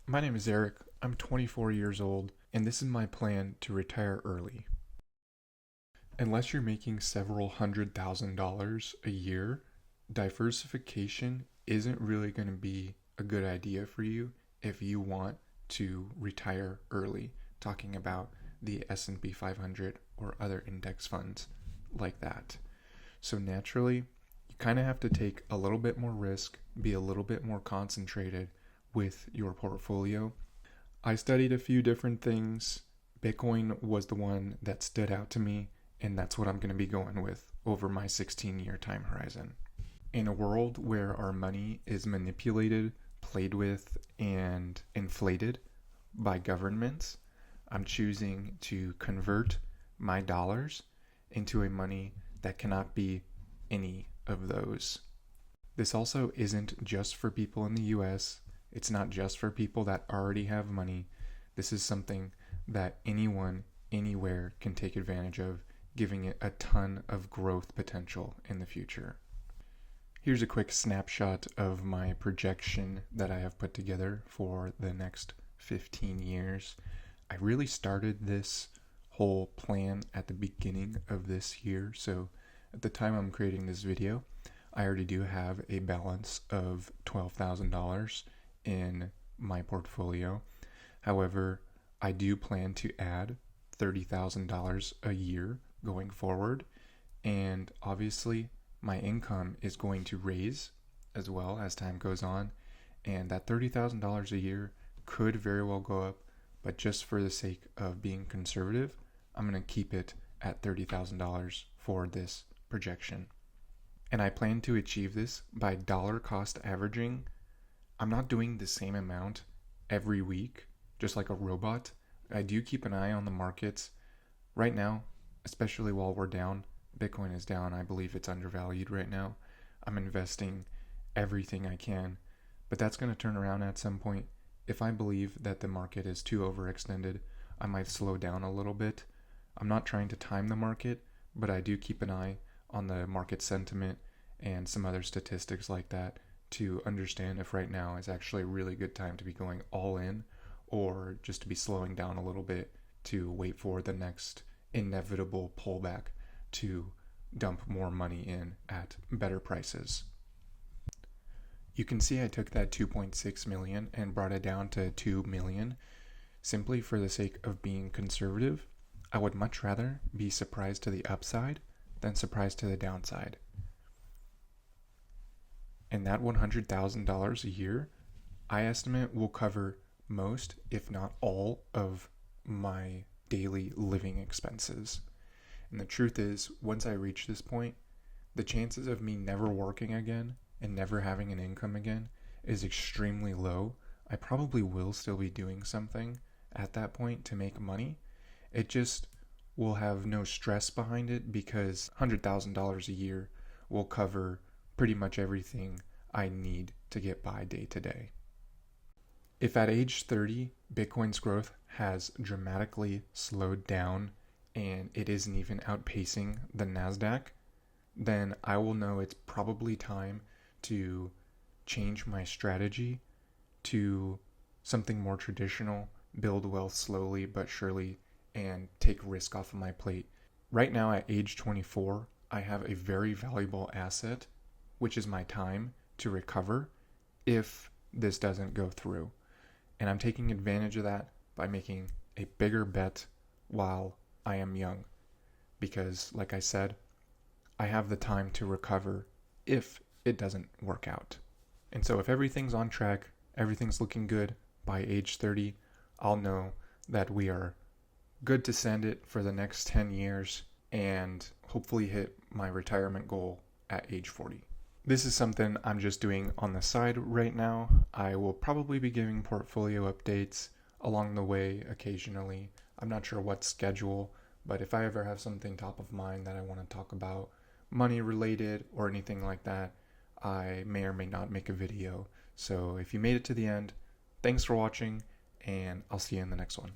My name is Eric. I'm 24 years old, and this is my plan to retire early. Unless you're making several $100,000 a year, diversification isn't really going to be a good idea for you if you want to retire early, talking about the S&P 500 or other index funds like that. So naturally, you kind of have to take a little bit more risk, be a little bit more concentrated with your portfolio. I studied a few different things. Bitcoin was the one that stood out to me, and that's what I'm going to be going with over my 16-year time horizon. In a world where our money is manipulated, played with, and inflated by governments, I'm choosing to convert my dollars into a money that cannot be any of those. This also isn't just for people in the US. It's not just for people that already have money. This is something that anyone, anywhere can take advantage of, giving it a ton of growth potential in the future. Here's a quick snapshot of my projection that I have put together for the next 15 years. I really started this whole plan at the beginning of this year, so at the time I'm creating this video, I already do have a balance of $12,000 in my portfolio. However, I do plan to add $30,000 a year going forward, and obviously my income is going to raise as well as time goes on, and that $30,000 a year could very well go up, but just for the sake of being conservative, I'm going to keep it at $30,000 for this projection. And I plan to achieve this by dollar cost averaging. I'm not doing the same amount every week, just like a robot. I do keep an eye on the markets. Right now, especially while we're down, Bitcoin is down. I believe it's undervalued right now. I'm investing everything I can, but that's going to turn around at some point. If I believe that the market is too overextended, I might slow down a little bit. I'm not trying to time the market, but I do keep an eye on the market sentiment and some other statistics like that to understand if right now is actually a really good time to be going all in or just to be slowing down a little bit to wait for the next inevitable pullback to dump more money in at better prices. You can see I took that 2.6 million and brought it down to 2 million simply for the sake of being conservative. I would much rather be surprised to the upside than surprised to the downside. And that $100,000 a year, I estimate will cover most, if not all, of my daily living expenses. And the truth is, once I reach this point, the chances of me never working again and never having an income again is extremely low. I probably will still be doing something at that point to make money. It just will have no stress behind it because $100,000 a year will cover pretty much everything I need to get by day to day. If at age 30, Bitcoin's growth has dramatically slowed down and it isn't even outpacing the NASDAQ, then I will know it's probably time to change my strategy to something more traditional, build wealth slowly but surely, and take risk off of my plate. Right now at age 24, I have a very valuable asset, which is my time to recover if this doesn't go through. And I'm taking advantage of that by making a bigger bet while I am young. Because, like I said, I have the time to recover if it doesn't work out. And so if everything's on track, everything's looking good by age 30, I'll know that we are good to send it for the next 10 years and hopefully hit my retirement goal at age 40. This is something I'm just doing on the side right now. I will probably be giving portfolio updates along the way occasionally. I'm not sure what schedule, but if I ever have something top of mind that I want to talk about, money related or anything like that, I may or may not make a video. So if you made it to the end, thanks for watching, and I'll see you in the next one.